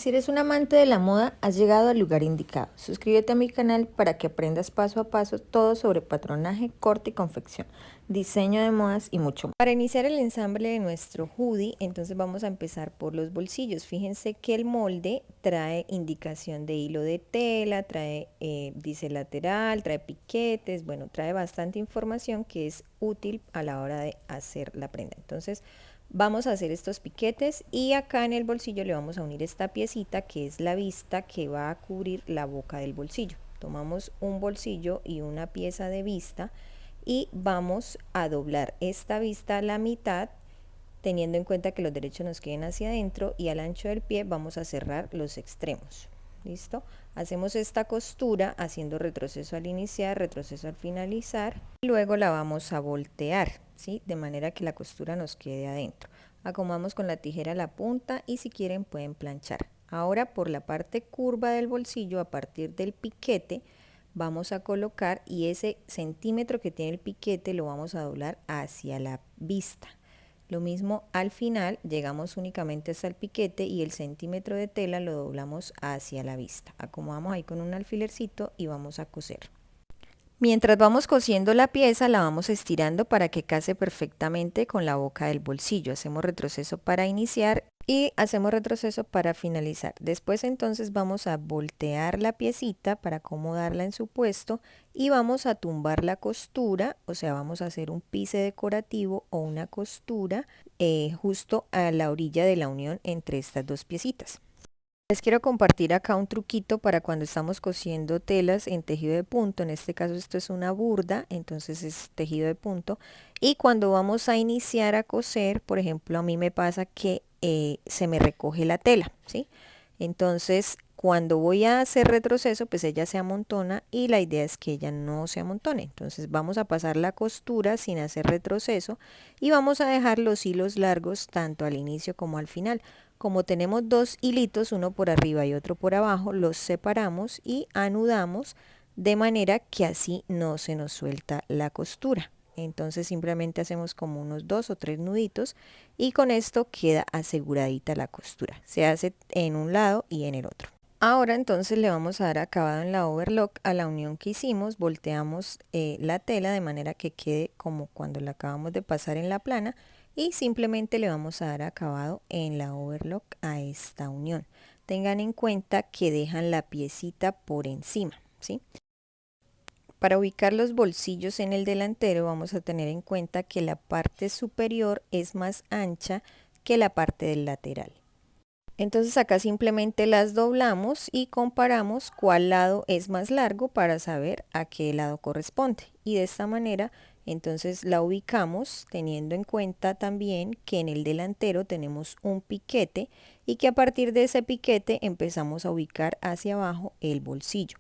Si eres un amante de la moda, has llegado al lugar indicado. Suscríbete a mi canal para que aprendas paso a paso todo sobre patronaje, corte y confección, diseño de modas y mucho más. Para iniciar el ensamble de nuestro hoodie, entonces vamos a empezar por los bolsillos. Fíjense que el molde trae indicación de hilo de tela, trae dice lateral, trae piquetes, bueno, trae bastante información que es útil a la hora de hacer la prenda. Entonces, vamos a hacer estos piquetes y acá en el bolsillo le vamos a unir esta piecita que es la vista que va a cubrir la boca del bolsillo. Tomamos un bolsillo y una pieza de vista y vamos a doblar esta vista a la mitad, teniendo en cuenta que los derechos nos queden hacia adentro, y al ancho del pie vamos a cerrar los extremos. ¿Listo? Hacemos esta costura haciendo retroceso al iniciar, retroceso al finalizar, y luego la vamos a voltear, ¿sí? De manera que la costura nos quede adentro. Acomodamos con la tijera la punta y si quieren pueden planchar. Ahora por la parte curva del bolsillo, a partir del piquete, vamos a colocar, y ese centímetro que tiene el piquete lo vamos a doblar hacia la vista. Lo mismo al final, llegamos únicamente hasta el piquete y el centímetro de tela lo doblamos hacia la vista. Acomodamos ahí con un alfilercito y vamos a coser. Mientras vamos cosiendo la pieza, la vamos estirando para que case perfectamente con la boca del bolsillo. Hacemos retroceso para iniciar y hacemos retroceso para finalizar. Después entonces vamos a voltear la piecita para acomodarla en su puesto y vamos a tumbar la costura, o sea, vamos a hacer un pise decorativo o una costura justo a la orilla de la unión entre estas dos piecitas. Les quiero compartir acá un truquito para cuando estamos cosiendo telas en tejido de punto. En este caso esto es una burda, entonces es tejido de punto. Y cuando vamos a iniciar a coser, por ejemplo, a mí me pasa que se me recoge la tela, ¿sí? Entonces cuando voy a hacer retroceso, pues ella se amontona y la idea es que ella no se amontone. Entonces vamos a pasar la costura sin hacer retroceso y vamos a dejar los hilos largos tanto al inicio como al final. Como tenemos dos hilitos, uno por arriba y otro por abajo, los separamos y anudamos de manera que así no se nos suelta la costura. Entonces simplemente hacemos como unos 2 o 3 nuditos y con esto queda aseguradita la costura. Se hace en un lado y en el otro. Ahora entonces le vamos a dar acabado en la overlock a la unión que hicimos, volteamos la tela de manera que quede como cuando la acabamos de pasar en la plana y simplemente le vamos a dar acabado en la overlock a esta unión. Tengan en cuenta que dejan la piecita por encima, ¿sí? Para ubicar los bolsillos en el delantero vamos a tener en cuenta que la parte superior es más ancha que la parte del lateral. Entonces acá simplemente las doblamos y comparamos cuál lado es más largo para saber a qué lado corresponde. Y de esta manera entonces la ubicamos teniendo en cuenta también que en el delantero tenemos un piquete y que a partir de ese piquete empezamos a ubicar hacia abajo el bolsillo.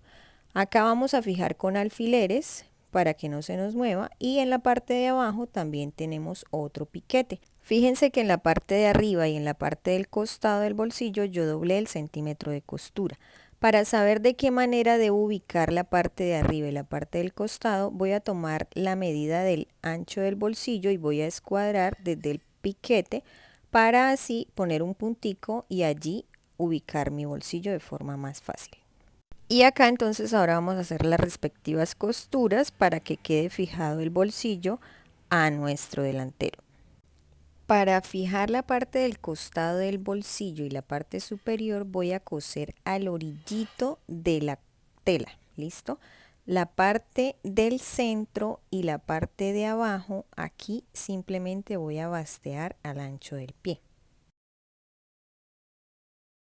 Acá vamos a fijar con alfileres para que no se nos mueva y en la parte de abajo también tenemos otro piquete. Fíjense que en la parte de arriba y en la parte del costado del bolsillo yo doblé el centímetro de costura. Para saber de qué manera debo ubicar la parte de arriba y la parte del costado, voy a tomar la medida del ancho del bolsillo y voy a escuadrar desde el piquete para así poner un puntico y allí ubicar mi bolsillo de forma más fácil. Y acá entonces ahora vamos a hacer las respectivas costuras para que quede fijado el bolsillo a nuestro delantero. Para fijar la parte del costado del bolsillo y la parte superior voy a coser al orillito de la tela, ¿listo? La parte del centro y la parte de abajo aquí simplemente voy a bastear al ancho del pie.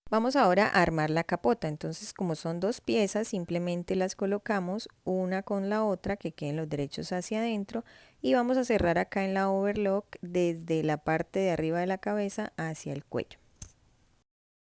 Vamos ahora a armar la capota, entonces como son dos piezas simplemente las colocamos una con la otra que queden los derechos hacia adentro y vamos a cerrar acá en la overlock desde la parte de arriba de la cabeza hacia el cuello.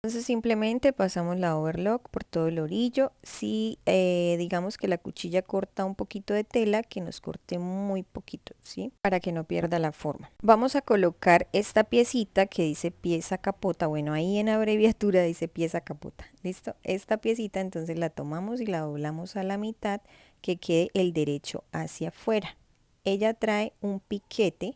Entonces simplemente pasamos la overlock por todo el orillo. Si digamos que la cuchilla corta un poquito de tela, que nos corte muy poquito, ¿sí? Para que no pierda la forma. Vamos a colocar esta piecita que dice pieza capota. Bueno, ahí en abreviatura dice pieza capota. ¿Listo? Esta piecita entonces la tomamos y la doblamos a la mitad que quede el derecho hacia afuera. Ella trae un piquete.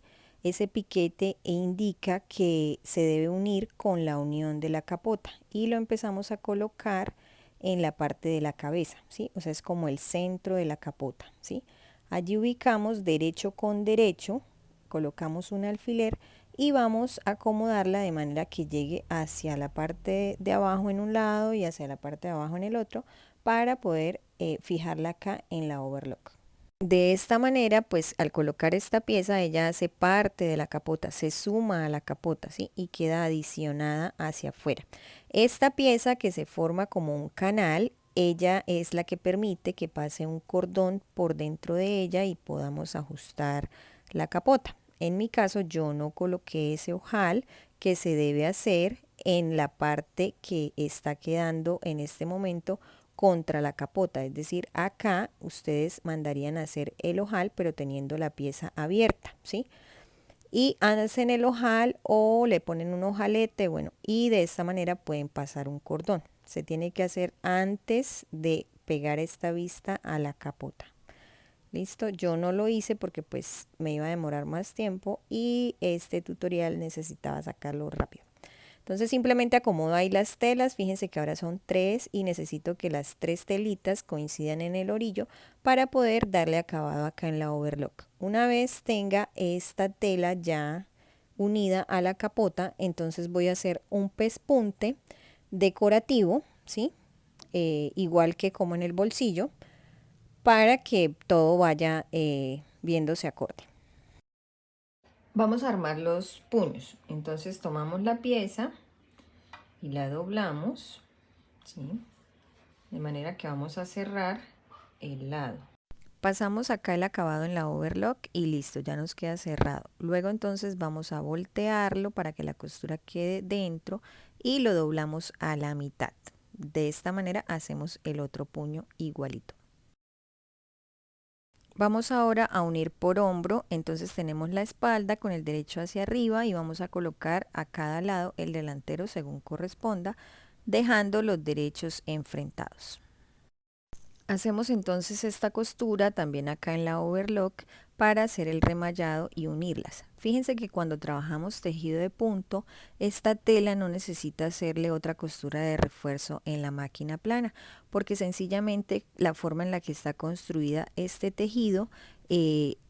ese piquete indica que se debe unir con la unión de la capota y lo empezamos a colocar en la parte de la cabeza, ¿sí? O sea, es como el centro de la capota, ¿sí? Allí ubicamos derecho con derecho, colocamos un alfiler y vamos a acomodarla de manera que llegue hacia la parte de abajo en un lado y hacia la parte de abajo en el otro para poder fijarla acá en la overlock. De esta manera, pues al colocar esta pieza, ella hace parte de la capota, se suma a la capota, ¿sí? Y queda adicionada hacia afuera. Esta pieza que se forma como un canal, ella es la que permite que pase un cordón por dentro de ella y podamos ajustar la capota. En mi caso, yo no coloqué ese ojal que se debe hacer en la parte que está quedando en este momento contra la capota, es decir, acá ustedes mandarían a hacer el ojal pero teniendo la pieza abierta, ¿sí? Y hacen el ojal o le ponen un ojalete, bueno, y de esta manera pueden pasar un cordón. Se tiene que hacer antes de pegar esta vista a la capota. Listo, yo no lo hice porque pues me iba a demorar más tiempo y este tutorial necesitaba sacarlo rápido. Entonces simplemente acomodo ahí las telas, fíjense que ahora son 3 y necesito que las 3 telitas coincidan en el orillo para poder darle acabado acá en la overlock. Una vez tenga esta tela ya unida a la capota, entonces voy a hacer un pespunte decorativo, ¿sí? Igual que como en el bolsillo, para que todo vaya viéndose acorde. Vamos a armar los puños. Entonces tomamos la pieza y la doblamos, ¿sí? De manera que vamos a cerrar el lado. Pasamos acá el acabado en la overlock y listo, ya nos queda cerrado. Luego entonces vamos a voltearlo para que la costura quede dentro y lo doblamos a la mitad. De esta manera hacemos el otro puño igualito. Vamos ahora a unir por hombro, entonces tenemos la espalda con el derecho hacia arriba y vamos a colocar a cada lado el delantero según corresponda, dejando los derechos enfrentados. Hacemos entonces esta costura también acá en la overlock para hacer el remallado y unirlas. Fíjense que cuando trabajamos tejido de punto, esta tela no necesita hacerle otra costura de refuerzo en la máquina plana, porque sencillamente la forma en la que está construida este tejido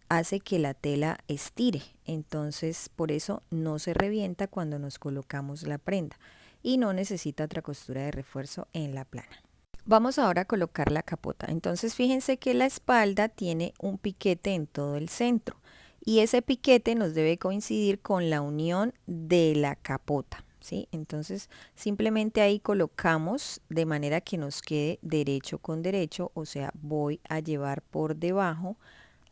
hace que la tela estire. Entonces por eso no se revienta cuando nos colocamos la prenda y no necesita otra costura de refuerzo en la plana. Vamos ahora a colocar la capota. Entonces fíjense que la espalda tiene un piquete en todo el centro y ese piquete nos debe coincidir con la unión de la capota, ¿sí? Entonces simplemente ahí colocamos de manera que nos quede derecho con derecho, o sea, voy a llevar por debajo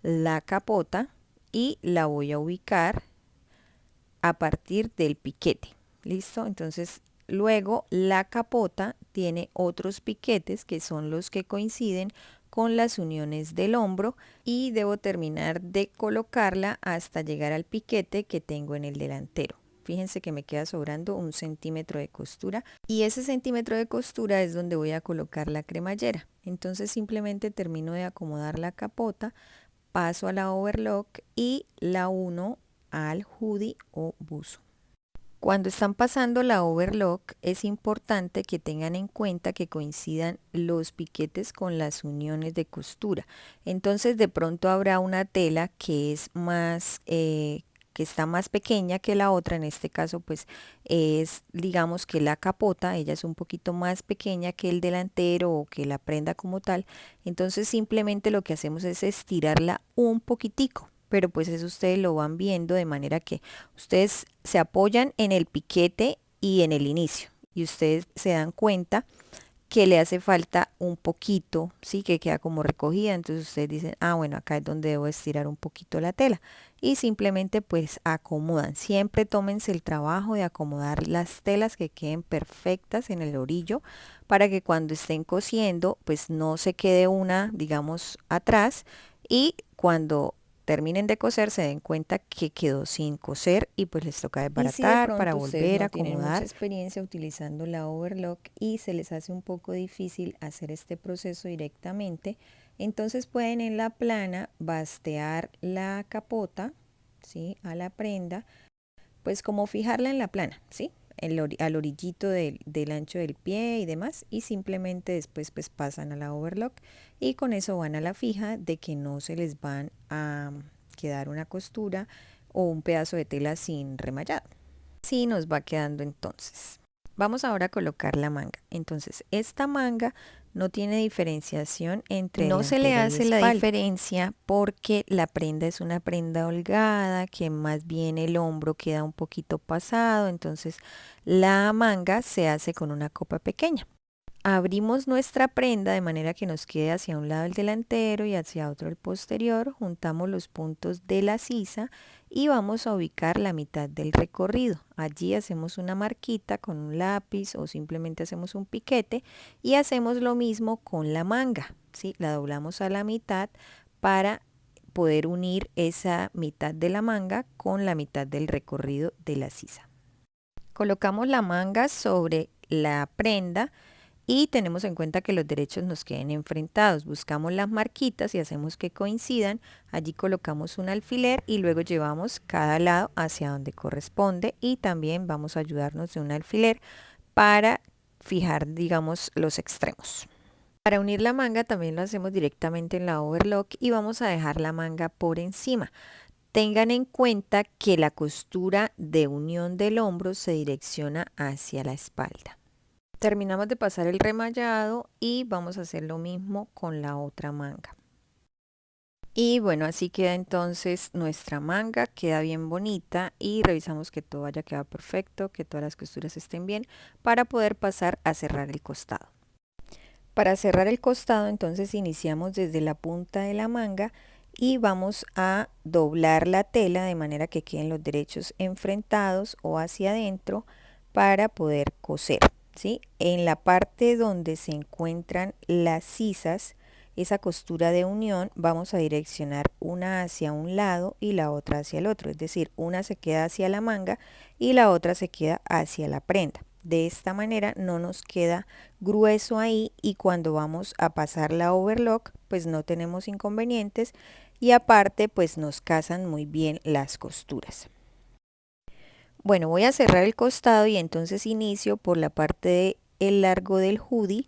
la capota y la voy a ubicar a partir del piquete. ¿Listo? Entonces luego la capota tiene otros piquetes que son los que coinciden con las uniones del hombro y debo terminar de colocarla hasta llegar al piquete que tengo en el delantero. Fíjense que me queda sobrando 1 centímetro de costura y ese centímetro de costura es donde voy a colocar la cremallera. Entonces simplemente termino de acomodar la capota, paso a la overlock y la uno al hoodie o buzo. Cuando están pasando la overlock es importante que tengan en cuenta que coincidan los piquetes con las uniones de costura. Entonces de pronto habrá una tela que es más que está más pequeña que la otra, en este caso pues es digamos que la capota, ella es un poquito más pequeña que el delantero o que la prenda como tal, entonces simplemente lo que hacemos es estirarla un poquitico, pero pues eso ustedes lo van viendo de manera que ustedes se apoyan en el piquete y en el inicio y ustedes se dan cuenta que le hace falta un poquito, sí, que queda como recogida, entonces ustedes dicen, ah, bueno, acá es donde debo estirar un poquito la tela y simplemente pues acomodan. Siempre tómense el trabajo de acomodar las telas que queden perfectas en el orillo para que cuando estén cosiendo pues no se quede una, digamos, atrás y cuando terminen de coser se den cuenta que quedó sin coser y pues les toca desbaratar para volver a acomodar. Tienen mucha experiencia utilizando la overlock y se les hace un poco difícil hacer este proceso directamente, entonces pueden en la plana bastear la capota, ¿sí? A la prenda, pues como fijarla en la plana, ¿sí? Al orillito del ancho del pie y demás, y simplemente después pues pasan a la overlock y con eso van a la fija de que no se les van a quedar una costura o un pedazo de tela sin remallado. Así nos va quedando entonces. Vamos ahora a colocar la manga. Entonces esta manga no tiene diferenciación entre no se le hace la diferencia porque la prenda es una prenda holgada, que más bien el hombro queda un poquito pasado, entonces la manga se hace con una copa pequeña. Abrimos nuestra prenda de manera que nos quede hacia un lado el delantero y hacia otro el posterior, juntamos los puntos de la sisa y vamos a ubicar la mitad del recorrido. Allí hacemos una marquita con un lápiz o simplemente hacemos un piquete y hacemos lo mismo con la manga, ¿sí? La doblamos a la mitad para poder unir esa mitad de la manga con la mitad del recorrido de la sisa. Colocamos la manga sobre la prenda y tenemos en cuenta que los derechos nos queden enfrentados. Buscamos las marquitas y hacemos que coincidan. Allí colocamos un alfiler y luego llevamos cada lado hacia donde corresponde y también vamos a ayudarnos de un alfiler para fijar, digamos, los extremos. Para unir la manga también lo hacemos directamente en la overlock y vamos a dejar la manga por encima. Tengan en cuenta que la costura de unión del hombro se direcciona hacia la espalda. Terminamos de pasar el remallado y vamos a hacer lo mismo con la otra manga. Y bueno, así queda entonces nuestra manga, queda bien bonita y revisamos que todo haya quedado perfecto, que todas las costuras estén bien para poder pasar a cerrar el costado. Para cerrar el costado entonces iniciamos desde la punta de la manga y vamos a doblar la tela de manera que queden los derechos enfrentados o hacia adentro para poder coser. ¿Sí? En la parte donde se encuentran las sisas, esa costura de unión, vamos a direccionar una hacia un lado y la otra hacia el otro, es decir, una se queda hacia la manga y la otra se queda hacia la prenda. De esta manera no nos queda grueso ahí y cuando vamos a pasar la overlock pues no tenemos inconvenientes y aparte pues nos casan muy bien las costuras. Bueno, voy a cerrar el costado y entonces inicio por la parte del largo del hoodie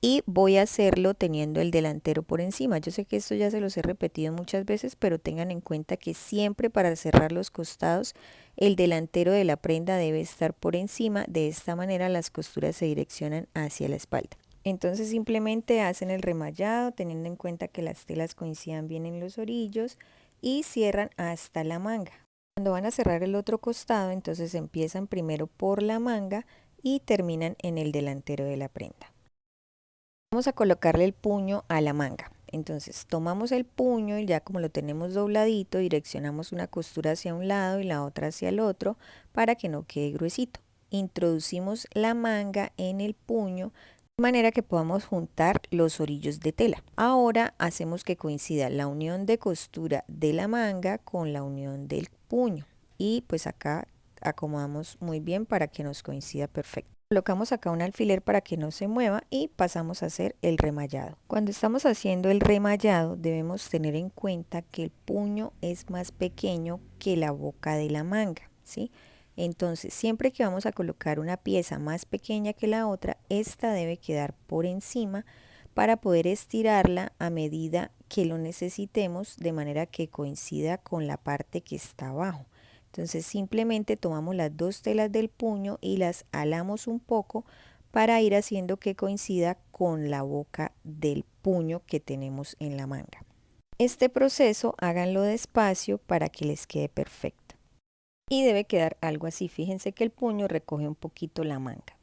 y voy a hacerlo teniendo el delantero por encima. Yo sé que esto ya se los he repetido muchas veces, pero tengan en cuenta que siempre para cerrar los costados el delantero de la prenda debe estar por encima. De esta manera las costuras se direccionan hacia la espalda. Entonces simplemente hacen el remallado teniendo en cuenta que las telas coincidan bien en los orillos y cierran hasta la manga. Cuando van a cerrar el otro costado, entonces empiezan primero por la manga y terminan en el delantero de la prenda. Vamos a colocarle el puño a la manga. Entonces tomamos el puño y ya como lo tenemos dobladito, direccionamos una costura hacia un lado y la otra hacia el otro para que no quede gruesito. Introducimos la manga en el puño de manera que podamos juntar los orillos de tela. Ahora hacemos que coincida la unión de costura de la manga con la unión del puño y pues acá acomodamos muy bien para que nos coincida perfecto. Colocamos acá un alfiler para que no se mueva y pasamos a hacer el remallado. Cuando estamos haciendo el remallado debemos tener en cuenta que el puño es más pequeño que la boca de la manga, ¿sí? Entonces, siempre que vamos a colocar una pieza más pequeña que la otra, esta debe quedar por encima para poder estirarla a medida que lo necesitemos de manera que coincida con la parte que está abajo. Entonces, simplemente tomamos las dos telas del puño y las alamos un poco para ir haciendo que coincida con la boca del puño que tenemos en la manga. Este proceso háganlo despacio para que les quede perfecto. Y debe quedar algo así, fíjense que el puño recoge un poquito la manga.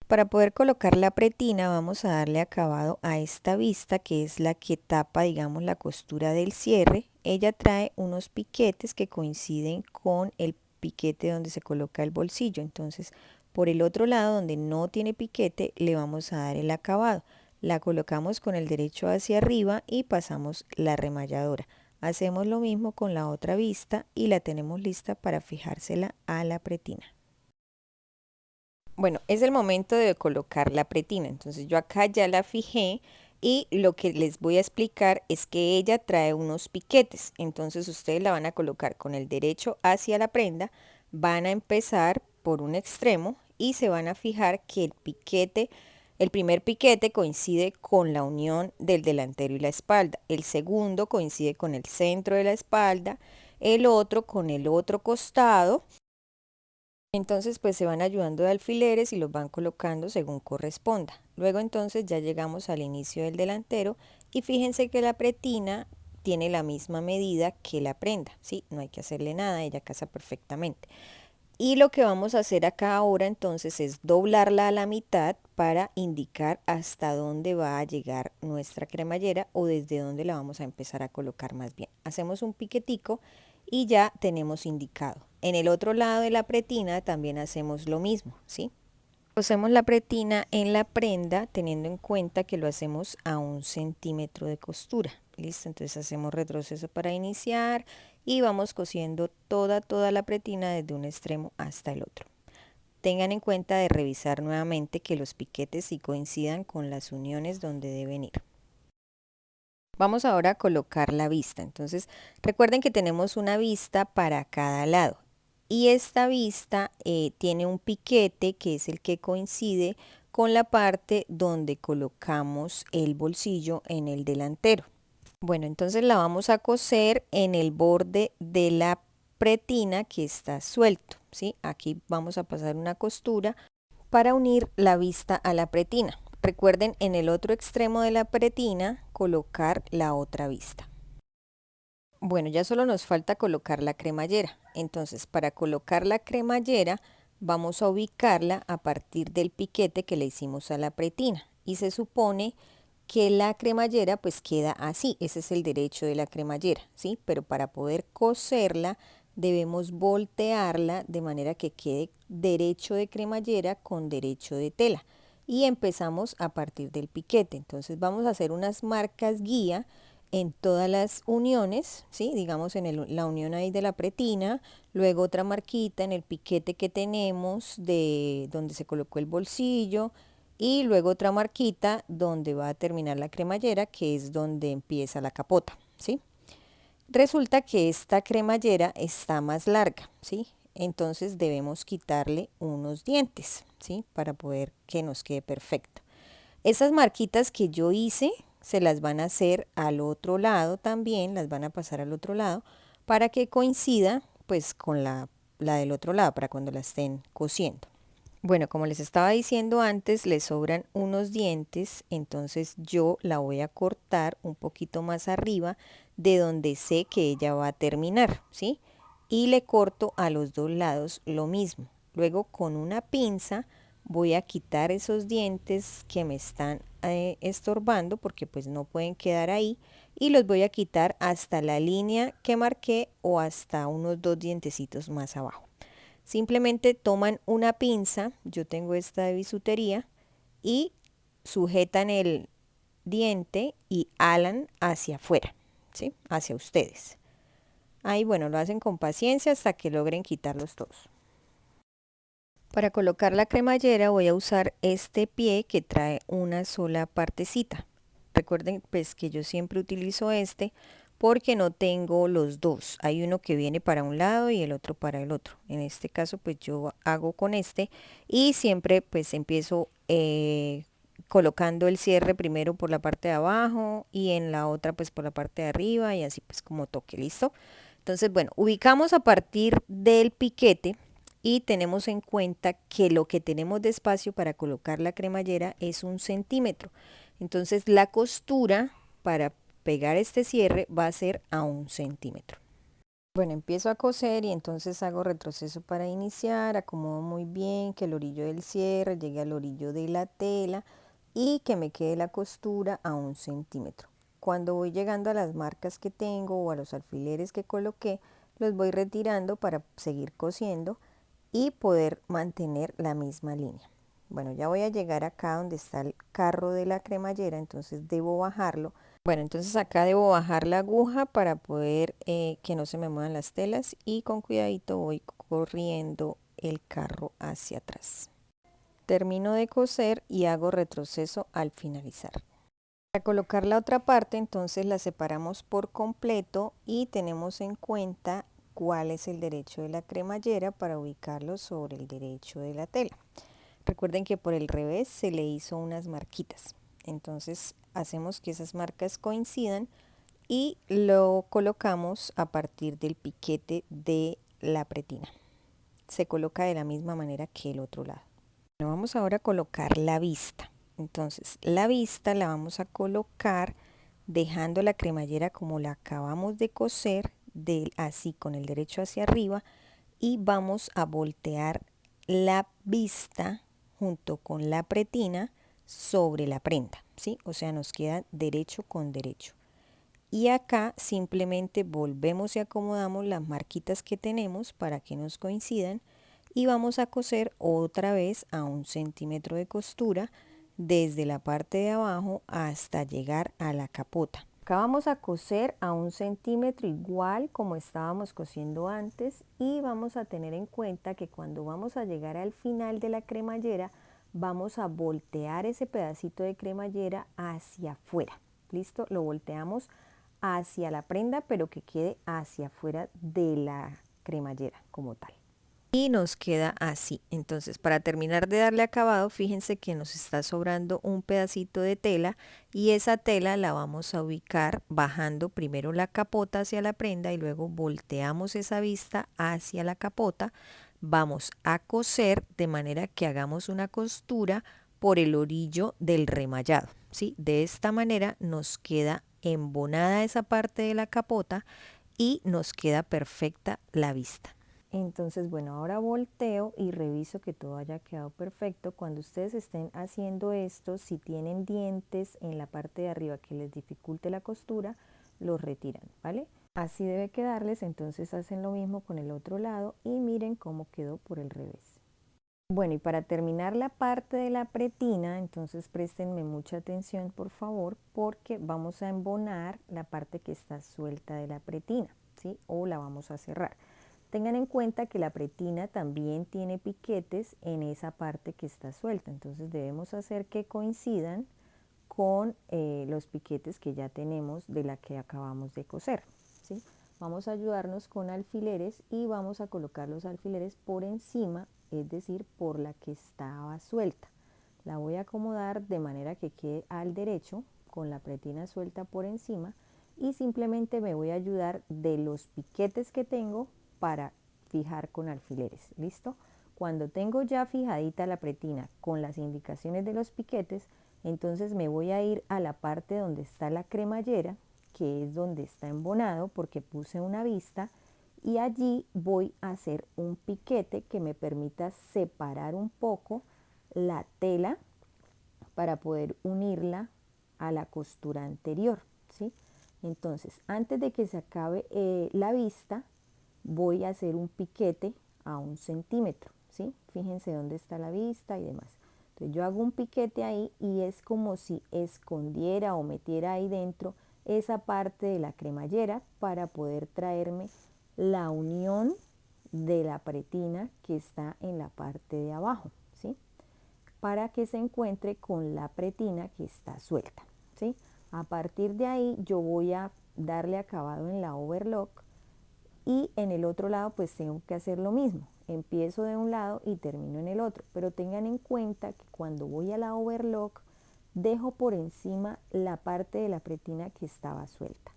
Para poder colocar la pretina vamos a darle acabado a esta vista que es la que tapa, digamos, la costura del cierre. Ella trae unos piquetes que coinciden con el piquete donde se coloca el bolsillo, entonces por el otro lado donde no tiene piquete le vamos a dar el acabado. La colocamos con el derecho hacia arriba y pasamos la remalladora. Hacemos lo mismo con la otra vista y la tenemos lista para fijársela a la pretina. Bueno, es el momento de colocar la pretina. Entonces yo acá ya la fijé Y lo que les voy a explicar es que ella trae unos piquetes, entonces ustedes la van a colocar con el derecho hacia la prenda, van a empezar por un extremo y se van a fijar que el primer piquete coincide con la unión del delantero y la espalda, el segundo coincide con el centro de la espalda, el otro con el otro costado. Entonces pues se van ayudando de alfileres y los van colocando según corresponda. Luego entonces ya llegamos al inicio del delantero y fíjense que la pretina tiene la misma medida que la prenda, ¿sí? No hay que hacerle nada, ella casa perfectamente. Y lo que vamos a hacer acá ahora entonces es doblarla a la mitad para indicar hasta dónde va a llegar nuestra cremallera o desde dónde la vamos a empezar a colocar más bien. Hacemos un piquetico y ya tenemos indicado. En el otro lado de la pretina también hacemos lo mismo, ¿sí? Cosemos la pretina en la prenda teniendo en cuenta que lo hacemos a 1 centímetro de costura. Listo, entonces hacemos retroceso para iniciar y vamos cosiendo toda la pretina desde un extremo hasta el otro. Tengan en cuenta de revisar nuevamente que los piquetes sí coincidan con las uniones donde deben ir. Vamos ahora a colocar la vista. Entonces recuerden que tenemos una vista para cada lado. Y esta vista tiene un piquete que es el que coincide con la parte donde colocamos el bolsillo en el delantero. Bueno, entonces la vamos a coser en el borde de la pretina que está suelto, ¿sí? Aquí vamos a pasar una costura para unir la vista a la pretina. Recuerden en el otro extremo de la pretina colocar la otra vista. Bueno, ya solo nos falta colocar la cremallera. Entonces, para colocar la cremallera, vamos a ubicarla a partir del piquete que le hicimos a la pretina. Y se supone que la cremallera pues queda así. Ese es el derecho de la cremallera, ¿sí? Pero para poder coserla, debemos voltearla de manera que quede derecho de cremallera con derecho de tela. Y empezamos a partir del piquete. Entonces, vamos a hacer unas marcas guía en todas las uniones, ¿sí? Digamos en la unión ahí de la pretina, luego otra marquita en el piquete que tenemos de donde se colocó el bolsillo y luego otra marquita donde va a terminar la cremallera, que es donde empieza la capota, ¿sí? Resulta que esta cremallera está más larga, ¿sí? Entonces debemos quitarle unos dientes, ¿sí? Para poder que nos quede perfecto. Esas marquitas que yo hice se las van a hacer al otro lado también, las van a pasar al otro lado para que coincida pues con la del otro lado, para cuando la estén cosiendo. Bueno, como les estaba diciendo antes, le sobran unos dientes, entonces yo la voy a cortar un poquito más arriba de donde sé que ella va a terminar, ¿sí? Y le corto a los dos lados lo mismo. Luego con una pinza voy a quitar esos dientes que me están estorbando porque pues no pueden quedar ahí y los voy a quitar hasta la línea que marqué o hasta unos 2 dientecitos más abajo. Simplemente toman una pinza, yo tengo esta de bisutería, y sujetan el diente y alan hacia afuera, ¿sí? Hacia ustedes. Ahí, bueno, lo hacen con paciencia hasta que logren quitarlos todos. Para colocar la cremallera voy a usar este pie que trae una sola partecita. Recuerden pues que yo siempre utilizo este porque no tengo los dos. Hay uno que viene para un lado y el otro para el otro. En este caso pues yo hago con este y siempre pues empiezo colocando el cierre primero por la parte de abajo y en la otra pues por la parte de arriba y así pues como toque, ¿listo? Entonces bueno, ubicamos a partir del piquete y tenemos en cuenta que lo que tenemos de espacio para colocar la cremallera es 1 centímetro. Entonces la costura para pegar este cierre va a ser a 1 centímetro. Bueno, empiezo a coser y entonces hago retroceso para iniciar, acomodo muy bien que el orillo del cierre llegue al orillo de la tela y que me quede la costura a 1 centímetro. Cuando voy llegando a las marcas que tengo o a los alfileres que coloqué, los voy retirando para seguir cosiendo y poder mantener la misma línea. Bueno, ya voy a llegar acá donde está el carro de la cremallera, entonces debo bajarlo. Bueno, entonces acá debo bajar la aguja para poder que no se me muevan las telas y con cuidadito voy corriendo el carro hacia atrás. Termino de coser y hago retroceso al finalizar. Para colocar la otra parte, entonces la separamos por completo y tenemos en cuenta cuál es el derecho de la cremallera para ubicarlo sobre el derecho de la tela. Recuerden que por el revés se le hizo unas marquitas. Entonces hacemos que esas marcas coincidan y lo colocamos a partir del piquete de la pretina. Se coloca de la misma manera que el otro lado. Bueno, vamos ahora a colocar la vista. Entonces la vista la vamos a colocar dejando la cremallera como la acabamos de coser, así con el derecho hacia arriba, y vamos a voltear la vista junto con la pretina sobre la prenda, ¿sí? O sea, nos queda derecho con derecho. Y acá simplemente volvemos y acomodamos las marquitas que tenemos para que nos coincidan y vamos a coser otra vez a 1 centímetro de costura desde la parte de abajo hasta llegar a la capota. Acá vamos a coser a 1 centímetro igual como estábamos cosiendo antes y vamos a tener en cuenta que cuando vamos a llegar al final de la cremallera vamos a voltear ese pedacito de cremallera hacia afuera. ¿Listo? Lo volteamos hacia la prenda pero que quede hacia afuera de la cremallera como tal. Y nos queda así. Entonces, para terminar de darle acabado, fíjense que nos está sobrando un pedacito de tela y esa tela la vamos a ubicar bajando primero la capota hacia la prenda y luego volteamos esa vista hacia la capota. Vamos a coser de manera que hagamos una costura por el orillo del remallado, ¿sí? De esta manera nos queda embonada esa parte de la capota y nos queda perfecta la vista. Entonces, bueno, ahora volteo y reviso que todo haya quedado perfecto. Cuando ustedes estén haciendo esto, si tienen dientes en la parte de arriba que les dificulte la costura, los retiran, ¿vale? Así debe quedarles, entonces hacen lo mismo con el otro lado y miren cómo quedó por el revés. Bueno, y para terminar la parte de la pretina, entonces préstenme mucha atención por favor, porque vamos a embonar la parte que está suelta de la pretina, ¿sí? O la vamos a cerrar. Tengan en cuenta que la pretina también tiene piquetes en esa parte que está suelta, entonces debemos hacer que coincidan con los piquetes que ya tenemos de la que acabamos de coser, ¿sí? Vamos a ayudarnos con alfileres y vamos a colocar los alfileres por encima, es decir, por la que estaba suelta. La voy a acomodar de manera que quede al derecho con la pretina suelta por encima y simplemente me voy a ayudar de los piquetes que tengo para fijar con alfileres. ¿Listo? Cuando tengo ya fijadita la pretina con las indicaciones de los piquetes, entonces me voy a ir a la parte donde está la cremallera, que es donde está embonado porque puse una vista, y allí voy a hacer un piquete que me permita separar un poco la tela para poder unirla a la costura anterior, ¿sí? Entonces, antes de que se acabe la vista, voy a hacer un piquete a 1 centímetro, ¿sí? Fíjense dónde está la vista y demás. Entonces yo hago un piquete ahí y es como si escondiera o metiera ahí dentro esa parte de la cremallera para poder traerme la unión de la pretina que está en la parte de abajo, ¿sí? Para que se encuentre con la pretina que está suelta, ¿sí? A partir de ahí yo voy a darle acabado en la overlock y en el otro lado pues tengo que hacer lo mismo. Empiezo de un lado y termino en el otro, pero tengan en cuenta que cuando voy a la overlock dejo por encima la parte de la pretina que estaba suelta.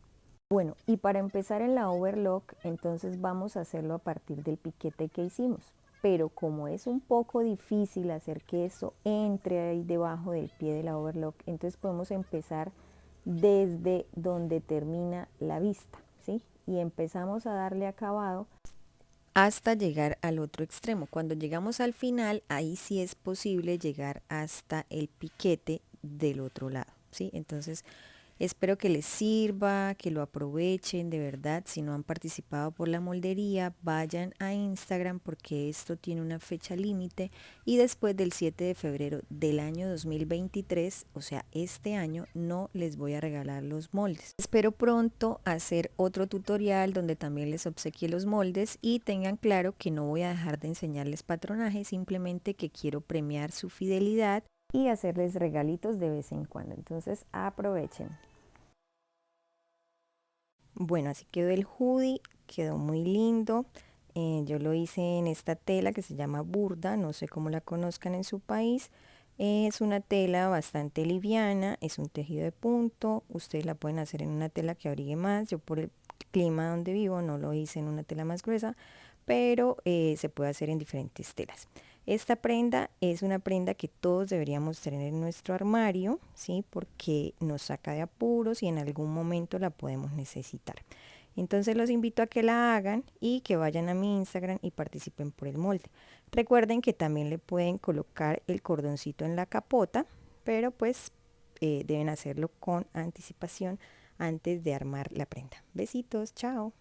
Bueno, y para empezar en la overlock, entonces vamos a hacerlo a partir del piquete que hicimos. Pero como es un poco difícil hacer que eso entre ahí debajo del pie de la overlock, entonces podemos empezar desde donde termina la vista, ¿sí? Y empezamos a darle acabado hasta llegar al otro extremo. Cuando llegamos al final, ahí sí es posible llegar hasta el piquete del otro lado, ¿sí? Entonces, espero que les sirva, que lo aprovechen de verdad. Si no han participado por la moldería, vayan a Instagram porque esto tiene una fecha límite y después del 7 de febrero del año 2023, o sea, este año, no les voy a regalar los moldes. Espero pronto hacer otro tutorial donde también les obsequie los moldes y tengan claro que no voy a dejar de enseñarles patronaje, simplemente que quiero premiar su fidelidad y hacerles regalitos de vez en cuando. Entonces aprovechen. Bueno, así quedó el hoodie, quedó muy lindo. Yo lo hice en esta tela que se llama burda, no sé cómo la conozcan en su país. Es una tela bastante liviana, es un tejido de punto. Ustedes la pueden hacer en una tela que abrigue más. Yo por el clima donde vivo no lo hice en una tela más gruesa, pero se puede hacer en diferentes telas. Esta prenda es una prenda que todos deberíamos tener en nuestro armario, ¿sí? Porque nos saca de apuros y en algún momento la podemos necesitar. Entonces los invito a que la hagan y que vayan a mi Instagram y participen por el molde. Recuerden que también le pueden colocar el cordoncito en la capota, pero pues deben hacerlo con anticipación antes de armar la prenda. Besitos, chao.